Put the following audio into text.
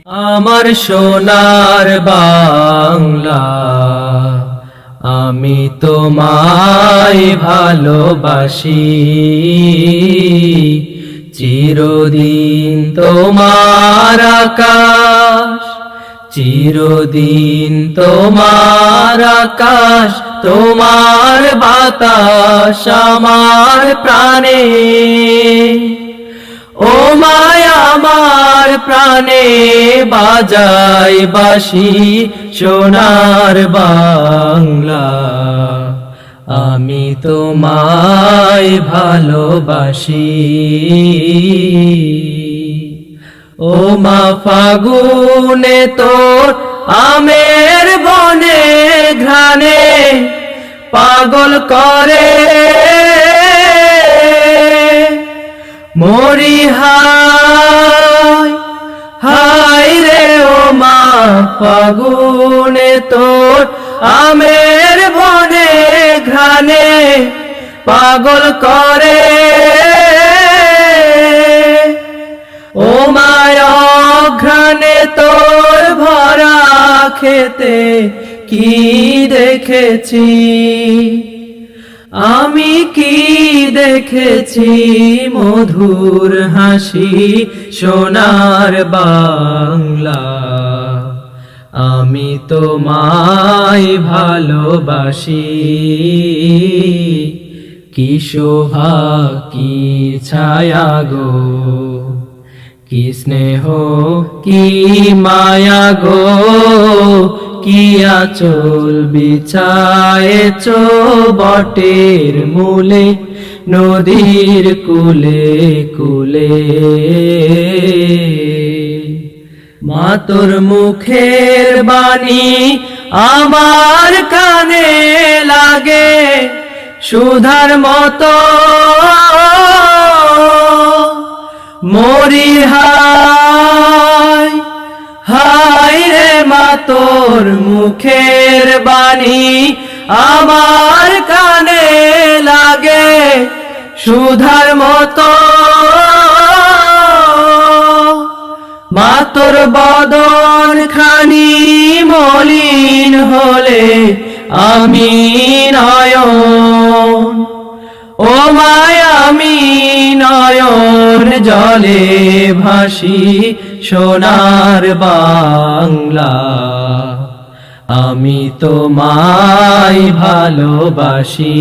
আমার সোনার বাংলা, আমি তোমায় ভালোবাসি। চিরদিন তোমার আকাশ, চিরদিন তোমার আকাশ, তোমার বাতাস আমার প্রাণে। ও মায়া আমার প্রাণে বাজায় বাঁশি সোনার বাংলা, আমি তোমায় ভালোবাসি। ও মা ফাগুনে তোর আমের বনে ঘ্রাণে পাগল করে মরি হায় হায় রে। ও মা ফাগুনে তোর আমের বনে ঘ্রাণে পাগল করে। ও মায়া ঘ্রাণে তোর ভরা খেতে কি দেখেছি, আমি কি দেখেছি মধুর হাসি সোনার বাংলা, আমি তোমায় ভালোবাসি। কি শোভা কি ছায়া গো, কি স্নেহ কি মায়া গো, কি আঁচল বিছায়েছ বটের মূলে নদীর কূলে কূলে। মা তোর মুখের বাণী আমার কানে লাগে সুধার মতো, মরি হায় হায় রে। মা তোর মুখের বাণী আমার কানে লাগে সুধার মতো, মা তোর বদন খানি মলিন হলে আমি নয়ন, ও মায়া আমি নয়ন জলে ভাসি সোনার বাংলা, আমি তোমায় ভালোবাসি।